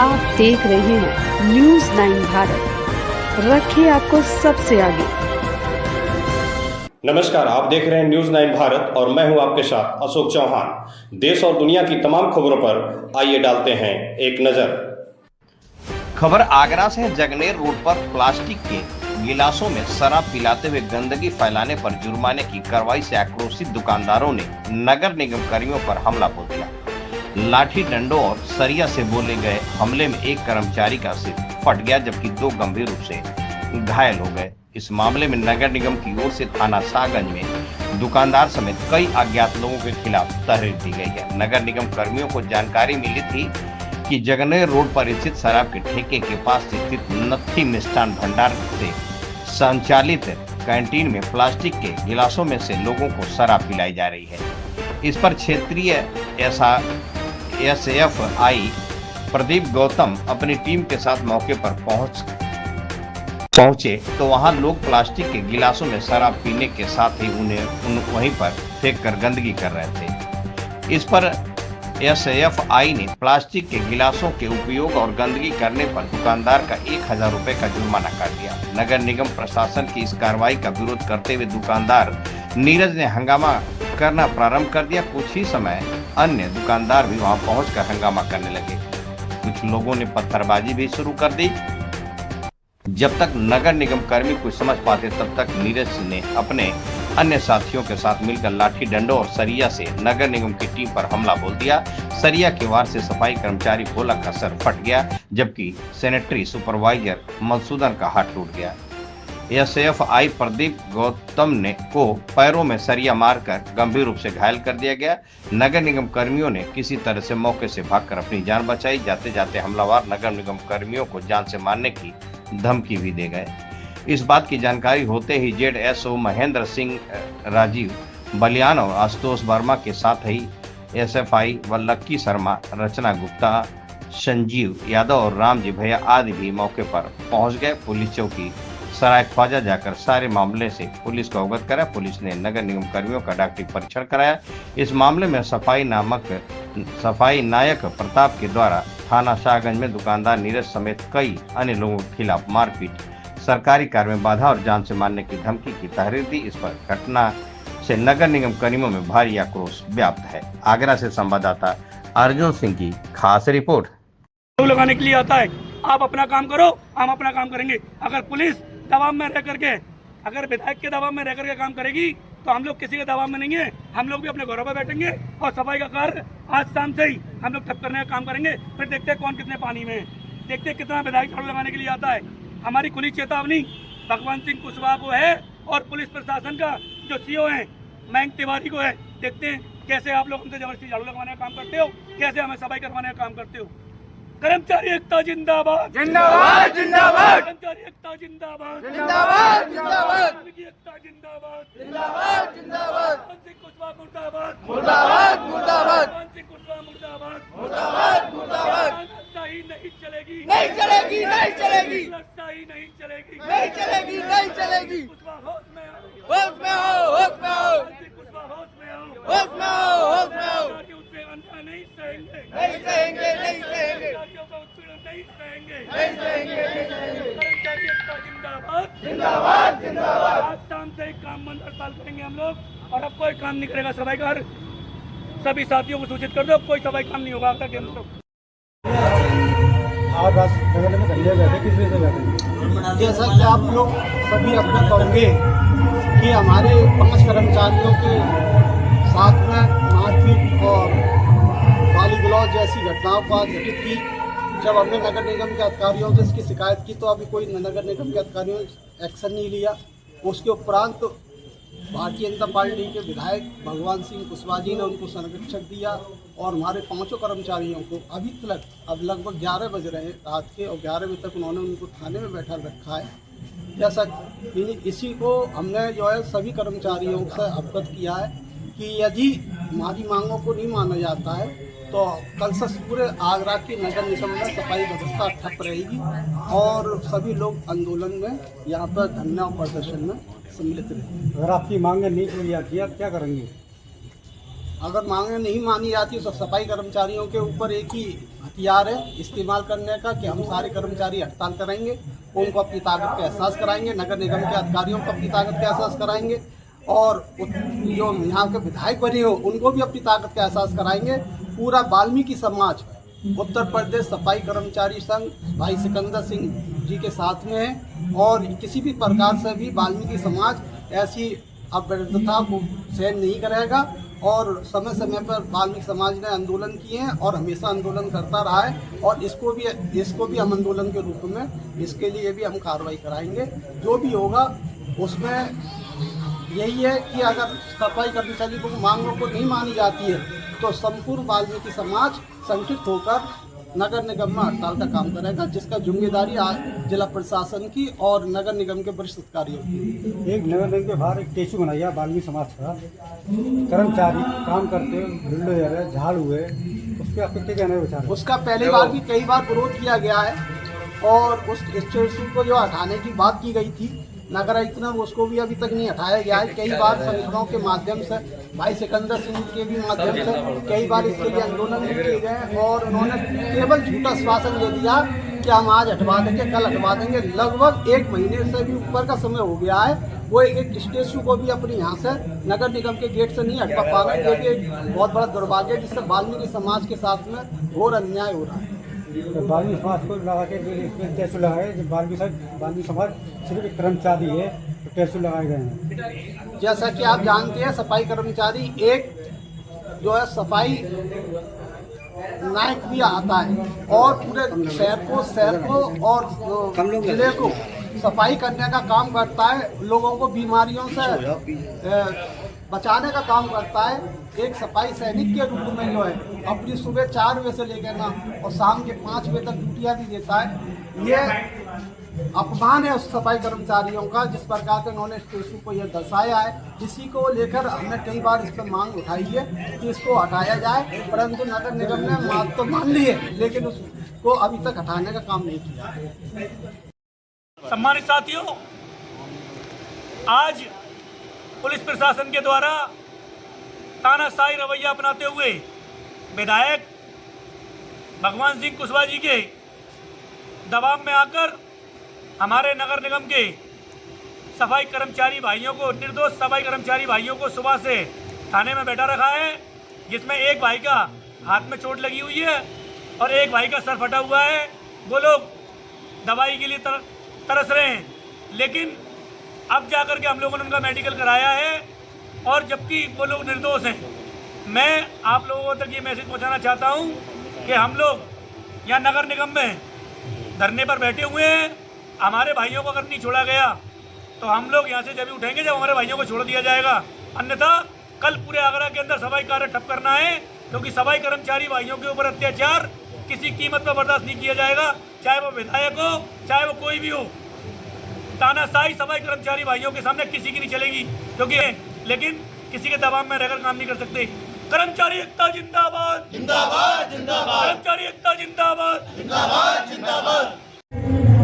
आप देख रहे हैं न्यूज़ 9 भारत, रखिए आपको सबसे आगे। नमस्कार, आप देख रहे हैं न्यूज़ 9 भारत और मैं हूं आपके साथ अशोक चौहान। देश और दुनिया की तमाम खबरों पर आइए डालते हैं एक नजर। खबर आगरा से है। जगनेर रोड पर प्लास्टिक के गिलासों में शराब पिलाते हुए गंदगी फैलाने पर जुर्माने की कार्रवाई से आक्रोशित दुकानदारों ने नगर निगम कर्मियों पर हमला बोल दिया। लाठी डंडों और सरिया से बोले गए हमले में एक कर्मचारी का सिर फट गया जबकि 2 गंभीर रूप से घायल हो गए। इस मामले में नगर निगम की ओर से थाना शाहगंज में दुकानदार समेत कई अज्ञात लोगों के खिलाफ तहरीर दी गई है। नगर निगम कर्मियों को जानकारी मिली थी कि जगनेर रोड पर स्थित शराब के ठेके के पास स्थित नत्थी मिष्ठान भंडार से संचालित कैंटीन में प्लास्टिक के गिलासों में से लोगों को शराब पिलाई जा रही है। इस पर क्षेत्रीय SFI प्रदीप गौतम अपनी टीम के साथ मौके पर पहुंचे तो वहां लोग प्लास्टिक के गिलासों में शराब पीने के साथ ही उन्हें वहीं पर फेंक कर गंदगी कर रहे थे। इस पर SFI ने प्लास्टिक के गिलासों के उपयोग और गंदगी करने पर दुकानदार का 1000 रुपए का जुर्माना काट दिया। नगर निगम प्रशासन की इस कार्रवाई का विरोध करते हुए दुकानदार नीरज ने हंगामा करना प्रारंभ कर दिया। कुछ ही समय अन्य दुकानदार भी वहां पहुंचकर हंगामा करने लगे। कुछ लोगों ने पत्थरबाजी भी शुरू कर दी। जब तक नगर निगम कर्मी कुछ समझ पाते तब तक नीरज ने अपने अन्य साथियों के साथ मिलकर लाठी डंडों और सरिया से नगर निगम की टीम पर हमला बोल दिया। सरिया के वार से सफाई कर्मचारी भोला का सर फट गया जबकि सैनिटरी सुपरवाइजर मधुसूदन का हाथ टूट गया। SFI प्रदीप गौतम को पैरों में सरिया मारकर गंभीर रूप से घायल कर दिया गया। नगर निगम कर्मियों ने किसी तरह से मौके से भागकर अपनी जान बचाई। जाते जाते हमलावर नगर निगम कर्मियों को जान से मारने की धमकी भी दे गए। इस बात की जानकारी होते ही ZSO महेंद्र सिंह, राजीव बलियान और आशुतोष वर्मा के साथ ही SFI व लक्की शर्मा, रचना गुप्ता, संजीव यादव और रामजी भैया आदि भी मौके पर पहुंच गए। पुलिस चौकी सराय ख्वाजा जाकर सारे मामले से पुलिस को अवगत करा। पुलिस ने नगर निगम कर्मियों का डॉक्टरी परीक्षण कराया। इस मामले में सफाई नायक प्रताप के द्वारा थाना शाहगंज में दुकानदार नीरज समेत कई अन्य लोगों के खिलाफ मारपीट, सरकारी कार्य में बाधा और जान से मारने की धमकी की तहरीर दी। इस पर घटना से नगर निगम कर्मियों में भारी आक्रोश व्याप्त है। आगरा से संवाददाता अर्जुन सिंह की खास रिपोर्ट। लगाने के लिए आता है, आप अपना काम करो, हम अपना काम करेंगे। अगर पुलिस दबाव में रह करके, अगर विधायक के दबाव में रह करके काम करेगी तो हम लोग किसी के दबाव में नहीं है। हम लोग भी अपने घरों पर बैठेंगे और सफाई का कार्य आज शाम से ही हम लोग ठप करने का काम करेंगे। फिर देखते हैं कौन कितने पानी में है, देखते हैं कितना विधायक झाड़ू लगाने के लिए आता है। हमारी खुली चेतावनी भगवान सिंह कुशवाहा को है और पुलिस प्रशासन का जो CO है मयंक तिवारी को है। देखते हैं कैसे आप लोग हमसे जबरदस्ती झाड़ू लगवाने का काम करते हो, कैसे हमें सफाई करवाने का काम करते हो। कर्मचारी एकता जिंदाबाद जिंदाबाद जिंदाबाद, कर्मचारी एकता जिंदाबाद जिंदाबाद जिंदाबाद, एकता जिंदाबाद जिंदाबाद जिंदाबाद, कुशवाहा मुर्दाबाद मुर्दाबाद मुर्दाबाद, कुशवाहा मुर्दाबाद मुर्दाबाद मुर्दाबाद। सही नहीं चलेगी, नहीं चलेगी, नहीं चलेगी, सही नहीं चलेगी, नहीं चलेगी, नहीं चलेगी। कुशवाहा होश में आओ, होश में आओ, होश में आओ, कुशवाहा होश में आओ, होश में आओ, होश में आओ। उससे अन्याय नहीं सहेंगे, नहीं सहेंगे, नहीं सहेंगे, नहीं सहेंगे, नहीं सहेंगे, नहीं सहेंगे। कर्मचारी एकता जिंदाबाद जिंदाबाद जिंदाबाद। आज शाम से काम बंद हड़ताल करेंगे हम लोग और अब कोई काम नहीं करेगा। सफाई कर सभी साथियों को सूचित कर दो, कोई सफाई काम नहीं होगा। तक हम लोग जैसा कि आप लोग सभी अपना कहोगे कि हमारे 5 कर्मचारियों के साथ में मारपीट और गाली गलौज जैसी घटनाओं को आज घटित की। जब हमने नगर निगम के अधिकारियों से इसकी शिकायत की तो अभी कोई नगर निगम के अधिकारियों ने एक्शन नहीं लिया। उसके उपरांत भारतीय जनता पार्टी के विधायक भगवान सिंह कुशवाहा जी ने उनको संरक्षक दिया और हमारे 5 कर्मचारियों को अभी तक, अब लगभग 11 बज रहे हैं रात के, और 11 बजे तक उन्होंने उनको थाने में बैठा रखा है। जैसा इसी को हमने जो है सभी कर्मचारियों से अवगत किया है कि यदि हमारी मांगों को नहीं माना जाता है तो कल से पूरे आगरा की नगर निगम में सफाई व्यवस्था ठप रहेगी और सभी लोग आंदोलन में यहाँ पर धरना प्रदर्शन में सम्मिलित रहेंगे। अगर आपकी मांगें नहीं पूरी आती है, आप क्या करेंगे? अगर मांगे नहीं मानी जाती तो सफाई कर्मचारियों के ऊपर एक ही हथियार है इस्तेमाल करने का कि हम सारे कर्मचारी हड़ताल करेंगे, उनको अपनी ताकत का एहसास कराएंगे, नगर निगम के अधिकारियों को अपनी ताकत का एहसास कराएंगे और जो यहाँ के विधायक बने हो उनको भी अपनी ताकत का एहसास कराएंगे। पूरा वाल्मीकि समाज उत्तर प्रदेश सफाई कर्मचारी संघ भाई सिकंदर सिंह जी के साथ में है और किसी भी प्रकार से भी वाल्मीकि समाज ऐसी अवैधता को सहन नहीं करेगा और समय समय पर वाल्मीकि समाज ने आंदोलन किए हैं और हमेशा आंदोलन करता रहा है और इसको भी हम आंदोलन के रूप में इसके लिए भी हम कार्रवाई कराएंगे। जो भी होगा उसमें यही है कि अगर सफाई कर्मचारी को मांगों को नहीं मानी जाती है तो संपूर्ण वाल्मीकि समाज संगठित होकर नगर निगम में हड़ताल का काम करेगा, जिसका जिम्मेदारी आज जिला प्रशासन की और नगर निगम के वरिष्ठ अधिकारियों की। एक नगर निगम के बाहर एक स्टेचू बनाया वाल्मीकि समाज का, कर्मचारी काम करते बुलडोजर है, झाड़ू है, उस पर आपको क्या कहना है विचार? उसका पहली बार भी कई बार विरोध किया गया है और उस स्टेचू को जो हटाने की बात की गई थी नगर आयुक्त ने, उसको भी अभी तक नहीं हटाया गया है। कई बार संगठनों के माध्यम से भाई सिकंदर सिंह के भी माध्यम से कई बार इसके लिए आंदोलन भी किए गए और उन्होंने केवल झूठा आश्वासन दे दिया कि हम आज हटवा देंगे, कल हटवा देंगे। लगभग 1 महीने से भी ऊपर का समय हो गया है, वो एक स्टेचू को भी अपने यहाँ से नगर निगम के गेट से नहीं हटवा पा रहे, जो कि एक बहुत बड़ा दुर्भाग्य है, जिससे वाल्मीकि समाज के साथ में घोर अन्याय हो रहा है। तो वाल्मीकि समाज को लगा के स्टेचू लगाए, वाल्मीकि समाज सिर्फ एक कर्मचारी है तो स्टेचू लगाए गए हैं। जैसा कि आप जानते हैं सफाई कर्मचारी एक जो है सफाई नायक भी आता है और पूरे शहर को और जिले को सफाई करने का काम करता है, लोगों को बीमारियों से बचाने का काम करता है। एक सफाई सैनिक के रूप में जो है अपनी सुबह 4 बजे से लेकर ना और शाम के 5 बजे तक ड्यूटियाँ भी देता है। ये अपमान है उस सफाई कर्मचारियों का जिस प्रकार के उन्होंने स्टेचू को ये दर्शाया है। इसी को लेकर हमने कई बार इस पर मांग उठाई है कि इसको हटाया जाए, परंतु नगर निगम ने बात तो मान ली है लेकिन उसको अभी तक हटाने का काम नहीं किया। सम्मानित साथियों, आज पुलिस प्रशासन के द्वारा तानाशाही रवैया अपनाते हुए विधायक भगवान सिंह कुशवाहा जी के दबाव में आकर हमारे नगर निगम के सफाई कर्मचारी भाइयों को, निर्दोष सफाई कर्मचारी भाइयों को सुबह से थाने में बैठा रखा है, जिसमें एक भाई का हाथ में चोट लगी हुई है और एक भाई का सर फटा हुआ है। वो लोग दवाई के लिए तरस रहे हैं, लेकिन अब जाकर के हम लोगों ने उनका मेडिकल कराया है और जबकि वो लोग निर्दोष हैं। मैं आप लोगों तक ये मैसेज पहुंचाना चाहता हूं कि हम लोग यहाँ नगर निगम में धरने पर बैठे हुए हैं। हमारे भाइयों को अगर नहीं छोड़ा गया तो हम लोग यहाँ से जब भी उठेंगे जब हमारे भाइयों को छोड़ दिया जाएगा, अन्यथा कल पूरे आगरा के अंदर सफाई कार्य ठप करना है, क्योंकि सफाई कर्मचारी भाइयों के ऊपर अत्याचार किसी कीमत पर बर्दाश्त नहीं किया जाएगा, चाहे वो विधायक हो चाहे वो कोई भी हो। तानाशाही सफाई कर्मचारी भाइयों के सामने किसी की नहीं चलेगी, क्योंकि लेकिन किसी के दबाव में रहकर काम नहीं कर सकते। कर्मचारी एकता जिंदाबाद, जिंदाबाद जिंदाबाद, कर्मचारी एकता जिंदाबाद, जिंदाबाद जिंदाबाद।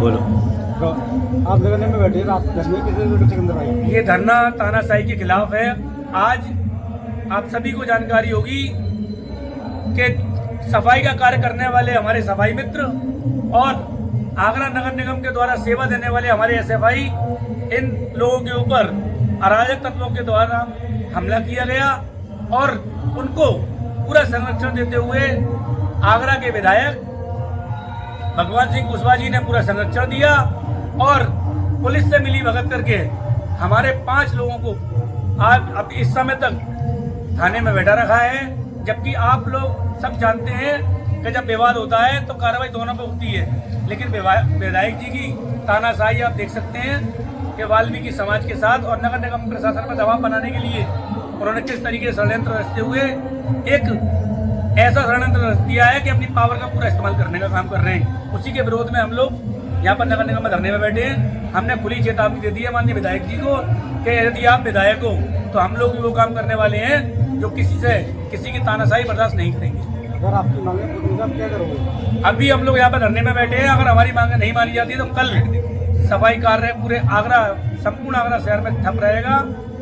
बोलो, तो आप नगर निगम में बैठे हैं, आप धरने के अंदर आए। ये धरना तानाशाही के खिलाफ है। आज आप सभी को जानकारी होगी कि सफाई का कार्य करने वाले हमारे सफाई मित्र और आगरा नगर निगम के द्वारा सेवा देने वाले हमारे एसएफआई, इन लोगों के ऊपर अराजक तत्वों के द्वारा हमला किया गया और उनको पूरा संरक्षण देते हुए आगरा के विधायक भगवान सिंह कुशवाहा जी ने पूरा संरक्षण दिया और पुलिस से मिली भगत करके हमारे 5 लोगों को आज अब इस समय तक थाने में बैठा रखा है। जबकि आप लोग सब जानते हैं कि जब विवाद होता है तो कार्रवाई दोनों पे होती है, लेकिन विधायक जी की तानाशाही आप देख सकते हैं कि वाल्मीकि समाज के साथ और नगर निगम प्रशासन पर दबाव बनाने के लिए उन्होंने किस तरीके से षड्यंत्र रचते हुए एक ऐसा षड्यंत्र रच दिया है कि अपनी पावर का पूरा इस्तेमाल करने का काम कर रहे हैं। उसी के विरोध में हम लोग यहाँ पर नगर निगम में धरने में बैठे हैं। हमने खुली चेतावनी दे दी है माननीय विधायक जी को कि यदि आप विधायक हो तो हम लोग भी वो काम करने वाले हैं जो किसी की तानाशाही बर्दाश्त नहीं करेंगे। अगर आपकी मांगे पूरी होगी, आप क्या करोगे? अभी हम लोग यहाँ पर धरने में बैठे हैं। अगर हमारी मांगे नहीं मानी जाती तो कल सफाई कार्य पूरे आगरा, संपूर्ण आगरा शहर में ठप रहेगा।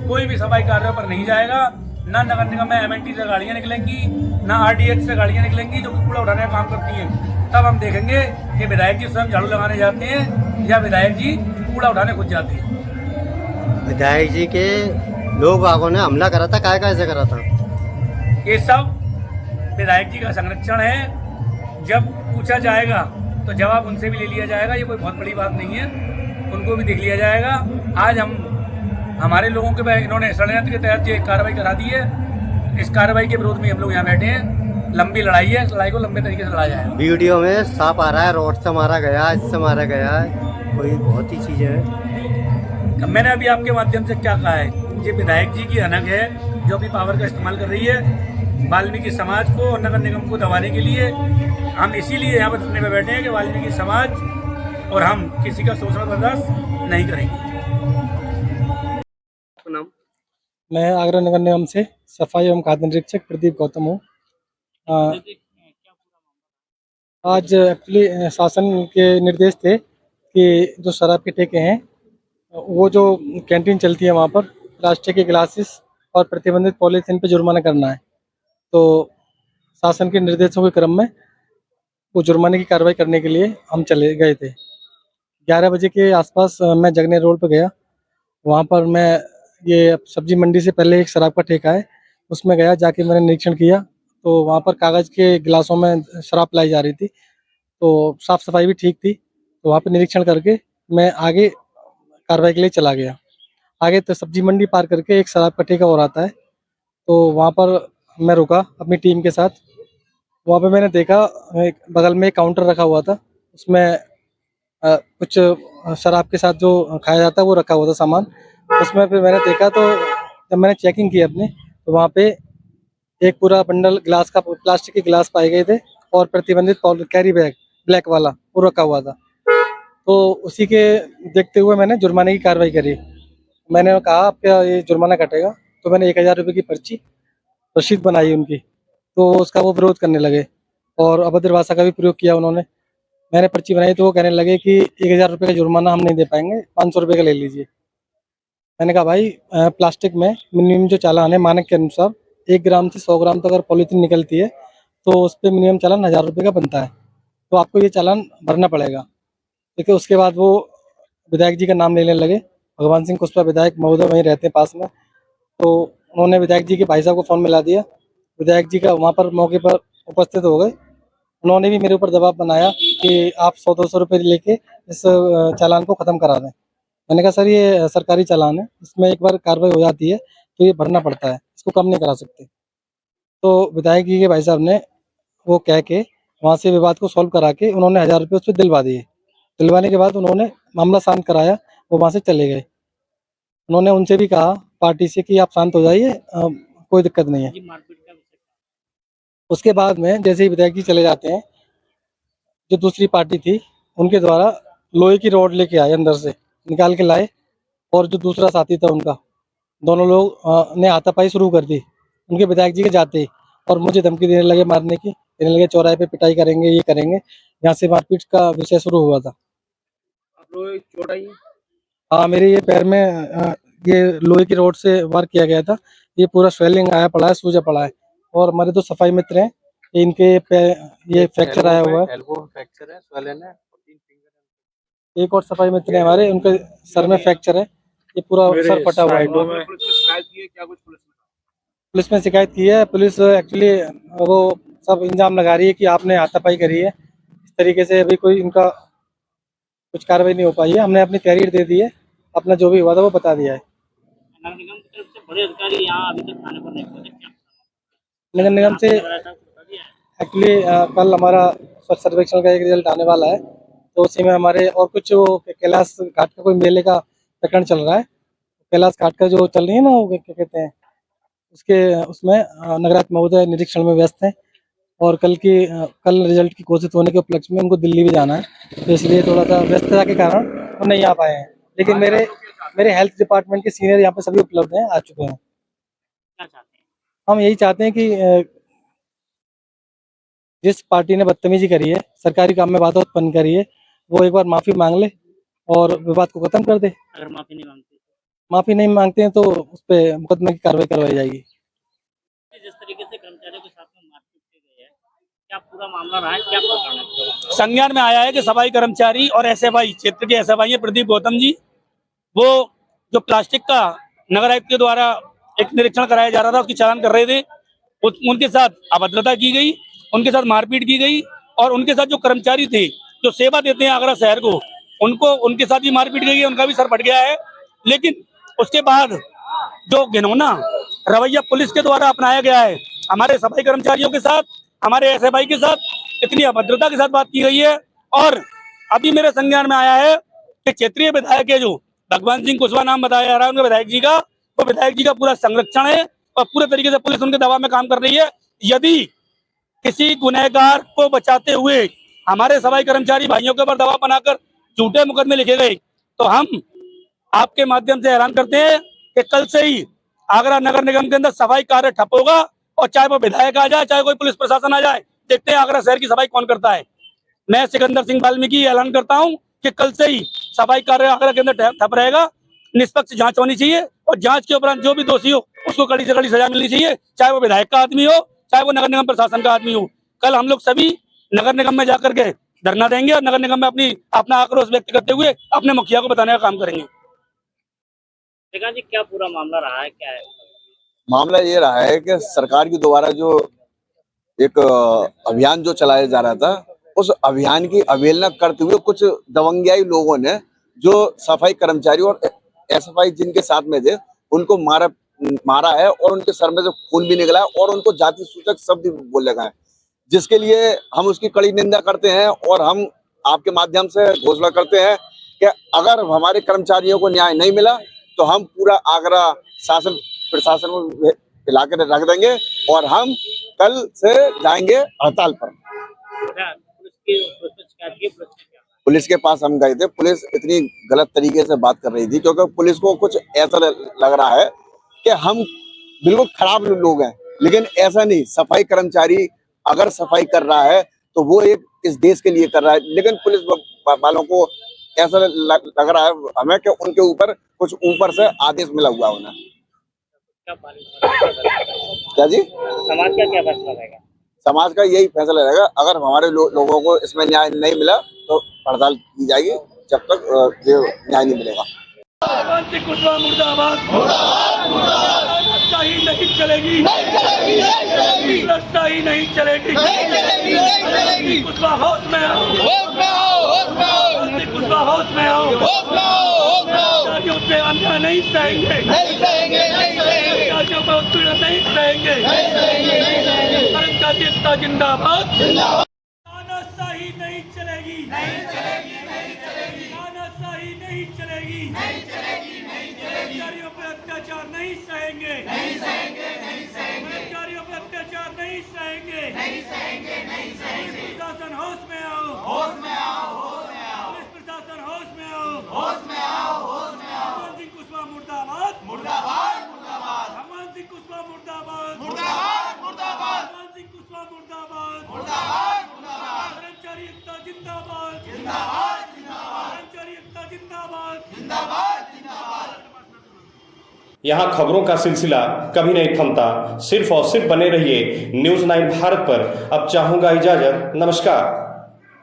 कोई भी सफाई कार्यों पर नहीं जाएगा ना नगर निगम में MNT से गाड़ियाँ निकलेंगी, ना RDX से गाड़ियाँ निकलेंगी जो कि कूड़ा उठाने का काम करती हैं। तब हम देखेंगे कि विधायक जी स्वयं झाड़ू लगाने जाते हैं या विधायक जी कूड़ा उठाने खुद जाते हैं। विधायक जी के लोग बागों ने हमला करा था, काय काय से करा था? ये सब विधायक जी का संरक्षण है। जब पूछा जाएगा तो जवाब उनसे भी ले लिया जाएगा। ये कोई बहुत बड़ी बात नहीं है, उनको भी देख लिया जाएगा। आज हम हमारे लोगों के इन्होंने षड्यंत्र के तहत ये कार्रवाई करा दी है। इस कार्रवाई के विरोध में हम लोग यहाँ बैठे हैं। लंबी लड़ाई है, इस लड़ाई को लंबे तरीके से लड़ा जाएगा। वीडियो में सांप आ रहा है, रोड से मारा गया, इससे मारा गया है, कोई बहुत ही चीजें हैं। मैंने अभी आपके माध्यम से क्या कहा है, ये विधायक जी की अनग है जो अपनी पावर का इस्तेमाल कर रही है वाल्मीकि समाज को और नगर निगम को दबाने के लिए। हम इसीलिए यहाँ पर धरने पे बैठे हैं कि वाल्मीकि समाज और हम किसी का शोषण बर्दाश्त नहीं करेंगे। मैं आगरा नगर निगम से सफाई एवं खाद्य निरीक्षक प्रदीप गौतम हूँ। आज एक्चुअली शासन के निर्देश थे कि जो शराब के ठेके हैं, वो जो कैंटीन चलती है वहाँ पर प्लास्टिक के गिलासेस और प्रतिबंधित पॉलीथीन पे जुर्माना करना है। तो शासन के निर्देशों के क्रम में वो जुर्माने की कार्रवाई करने के लिए हम चले गए थे। 11 बजे के आसपास मैं जगने रोड पर गया। वहाँ पर मैं ये सब्जी मंडी से पहले एक शराब का ठेका है, उसमें गया। जाके मैंने निरीक्षण किया तो वहाँ पर कागज़ के गिलासों में शराब लाई जा रही थी। तो साफ़ सफाई भी ठीक थी। तो वहाँ पर निरीक्षण करके मैं आगे कार्रवाई के लिए चला गया। आगे तो सब्जी मंडी पार करके एक शराब का ठेका और आता है, तो वहाँ पर मैं रुका अपनी टीम के साथ। वहाँ पे मैंने देखा एक बगल में एक काउंटर रखा हुआ था, उसमें कुछ शराब के साथ जो खाया जाता है वो रखा हुआ था सामान। उसमें फिर मैंने देखा, तो जब मैंने चेकिंग की अपने, तो वहाँ पे एक पूरा बंडल ग्लास का प्लास्टिक के गिलास पाए गए थे और प्रतिबंधित कैरी बैग ब्लैक वाला वो रखा हुआ था। तो उसी के देखते हुए मैंने जुर्माने की कार्रवाई करी। मैंने कहा आपका ये जुर्माना कटेगा, तो मैंने 1000 रुपये की पर्ची रसीद बनाई उनकी। तो उसका वो विरोध करने लगे और अभद्र भाषा का भी प्रयोग किया उन्होंने। मैंने पर्ची बनाई तो वो कहने लगे कि 1000 रुपये का जुर्माना हम नहीं दे पाएंगे, 500 रुपये का ले लीजिए। मैंने कहा भाई प्लास्टिक में मिनिमम जो चालान है मानक के अनुसार 1 ग्राम से 100 ग्राम तक अगर पॉलीथीन निकलती है तो उस पर मिनिमम चालान 1000 रुपये का बनता है, तो आपको ये चालान भरना पड़ेगा। देखिए उसके बाद वो विधायक जी का नाम लेने लगे। भगवान सिंह कुशवाहा विधायक महोदय वहीं रहते हैं पास में, तो उन्होंने विधायक जी के भाई साहब को फ़ोन मिला दिया। विधायक जी का वहाँ पर मौके पर उपस्थित हो गए। उन्होंने भी मेरे ऊपर दबाव बनाया कि आप 100-200 रुपये लेके इस चालान को ख़त्म करा दें। मैंने कहा सर ये सरकारी चालान है, इसमें एक बार कार्रवाई हो जाती है तो ये भरना पड़ता है, इसको कम नहीं करा सकते। तो विधायक जी के भाई साहब ने वो कह के वहाँ से विवाद को सॉल्व करा के उन्होंने 1000 रुपये उस पर दिलवा दिए। दिलवाने के बाद उन्होंने मामला शांत कराया, वो वहाँ से चले गए। उन्होंने उनसे भी कहा पार्टी से कि आप शांत हो जाइए, कोई दिक्कत नहीं है। उसके बाद में जैसे ही विधायक जी चले जाते हैं, जो दूसरी पार्टी थी उनके द्वारा लोहे की रॉड लेके आए, अंदर से निकाल के लाए, और जो दूसरा साथी था उनका, दोनों लोग ने हाथापाई शुरू कर दी उनके विधायक जी के जाते ही, और मुझे धमकी देने लगे मारने की। कहने लगे चौराहे पे पिटाई करेंगे, ये करेंगे। यहाँ से मारपीट का विषय शुरू हुआ था। हाँ, मेरे ये पैर में ये लोहे की रॉड से वार किया गया था। ये पूरा स्वेलिंग आया पड़ा है, सूजा पड़ा है। और हमारे 2 सफाई मित्र हैं, इनके ये फ्रैक्चर आया हुआ है, एल्बो फ्रैक्चर है, स्वेलन है। एक और सफाई मित्र है हमारे, उनके सर में फ्रैक्चर है, ये पूरा सर फटा हुआ है। पुलिस में शिकायत की है। पुलिस एक्चुअली वो सब इल्जाम लगा रही है कि आपने हाथापाई करी है। इस तरीके से अभी कोई इनका कुछ कार्रवाई नहीं हो पाई है। हमने अपनी तहरीर दे दी है, अपना जो भी हुआ था वो बता दिया है। नगर निगम की तरफ से बड़े अधिकारी यहाँ अभी तक थाने पर नहीं पहुंचे, नगर निगम से एक्चुअली कल हमारा स्वच्छ सर्वेक्षण का एक रिजल्ट आने वाला है, तो उसी में हमारे और कुछ वो कैलाश घाट का कोई मेले का प्रकरण चल रहा है। कैलाश घाट का जो चल रही है ना, वो क्या कहते हैं उसमें नगराध्यक्ष महोदय निरीक्षण में व्यस्त हैं, और कल रिजल्ट की घोषित होने के उपलक्ष्य में उनको दिल्ली भी जाना है, तो इसलिए थोड़ा सा व्यस्तता के कारण वो नहीं आ पाए हैं। लेकिन मेरे हेल्थ डिपार्टमेंट के सीनियर यहाँ पे सभी उपलब्ध हैं, आ चुके हैं। क्या चाहते हैं? हम यही चाहते हैं कि जिस पार्टी ने बदतमीजी करी है, सरकारी काम में बाधा उत्पन्न करी है, वो एक बार माफ़ी मांग ले और विवाद को खत्म कर दे। अगर माफी नहीं मांगते माफ़ी नहीं मांगते हैं तो उस पर मुकदमे की कार्रवाई करवाई जाएगी। जिस तरीके से कर्मचारियों के साथ में मारपीट की गई है, क्या पूरा मामला रहा है, क्या प्रकरण है? संज्ञान में आया है कि सफाई कर्मचारी और एसएफआई क्षेत्र के एसएफआई है प्रदीप गौतम जी, वो जो प्लास्टिक का नगर आयुक्त के द्वारा एक निरीक्षण कराया जा रहा था उसकी चालान कर रहे थे, उनके साथ अभद्रता की गई, उनके साथ मारपीट की गई और उनके साथ जो कर्मचारी थे जो सेवा देते हैं आगरा शहर को, उनके साथ भी मारपीट गई है, उनका भी सर फट गया है। लेकिन उसके बाद जो घिनौना रवैया पुलिस के द्वारा अपनाया गया है हमारे सफाई कर्मचारियों के साथ, हमारे एसएफआई के साथ, इतनी अभद्रता के साथ बात की गई है। और अभी मेरे संज्ञान में आया है कि क्षेत्रीय विधायक है जो भगवान सिंह कुशवाहा नाम बताया जा रहा है उनके विधायक जी का, वो विधायक जी का पूरा संरक्षण है और पूरे तरीके से पुलिस उनके दबाव में काम कर रही है। यदि किसी गुनहगार को बचाते हुए हमारे सफाई कर्मचारी भाइयों के ऊपर दबाव बनाकर झूठे मुकदमे लिखे गए तो हम आपके माध्यम से ऐलान करते हैं कि कल से ही आगरा नगर निगम के अंदर सफाई कार्य ठप होगा और चाहे वो विधायक आ जाए चाहे कोई पुलिस प्रशासन आ जाए, देखते हैं आगरा शहर की सफाई कौन करता है। मैं सिकंदर सिंह वाल्मीकि ऐलान करता हूं कि कल से ही सफाई कार्य आगरा के अंदर ठप रहेगा। निष्पक्ष जांच होनी चाहिए और जांच के उपरांत जो भी दोषी हो उसको कड़ी से कड़ी सजा मिलनी चाहिए, चाहे वो विधायक का आदमी हो चाहे वो नगर निगम प्रशासन का आदमी हो। कल हम लोग सभी नगर निगम में जाकर के धरना देंगे और नगर निगम में अपना आक्रोश व्यक्त करते हुए अपने मुखिया को बताने का काम करेंगे। देखा जी, क्या पूरा मामला रहा है, क्या है मामला? ये रहा है कि सरकार के द्वारा जो एक अभियान जो चलाया जा रहा था उस अभियान की अवहेलना करते हुए कुछ दबंगियाई लोगों ने जो सफाई कर्मचारी और एसएफआई जिनके साथ में थे उनको मारा है और उनके सर में से खून भी निकला है और उनको जाति सूचक शब्द बोले गए, जिसके लिए हम उसकी कड़ी निंदा करते हैं। और हम आपके माध्यम से घोषणा करते हैं कि अगर हमारे कर्मचारियों को न्याय नहीं मिला तो हम पूरा आगरा शासन प्रशासन को हिला कर रख देंगे और हम कल से जाएंगे हड़ताल पर। पुलिस के पास हम गए थे, पुलिस इतनी गलत तरीके से बात कर रही थी क्योंकि पुलिस को कुछ ऐसा लग रहा है कि हम बिल्कुल खराब लोग हैं, लेकिन ऐसा नहीं। सफाई कर्मचारी अगर सफाई कर रहा है तो वो एक इस देश के लिए कर रहा है, लेकिन पुलिस वालों को ऐसा लग रहा है हमें कि उनके ऊपर कुछ ऊपर से आदेश मिला हुआ उन्हें। क्या जी, समाज का क्या फैसला रहेगा? समाज का यही फैसला रहेगा, अगर हमारे लोगों को इसमें न्याय नहीं मिला तो हड़ताल की जाएगी जब तक ये न्याय नहीं मिलेगा। भगवान सिंह कुशवाहा मुर्दाबाद, ही नहीं चलेगी, रास्ता ही नहीं चलेगी। कुशवाहा होश में आओ, कुशवाहा होश में आओ, कर्मचारियों से अन्याय नहीं सहेंगे, कर्मचारियों पर उत्पीड़न नहीं सहेंगे। कर्मचारी एकता जिंदाबाद। तानाशाही नहीं चलेगी, तानाशाही नहीं चलेगी, कर्मचारियों पर अत्याचार नहीं सहेंगे, कर्मचारियों पर अत्याचार नहीं सहेंगे। पुलिस प्रशासन होश में आओ, पुलिस प्रशासन होश में आओ। भगवान सिंह कुशवाहा मुर्दाबाद, भगवान सिंह कुशवाहा मुर्दाबाद, भगवान सिंह कुशवाहा मुर्दाबाद। कर्मचारी एकता जिंदाबाद, कर्मचारी एकता जिंदाबाद। यहाँ खबरों का सिलसिला कभी नहीं थमता, सिर्फ और सिर्फ बने रहिए न्यूज़ 9 भारत पर। अब चाहूंगा इजाजत, नमस्कार।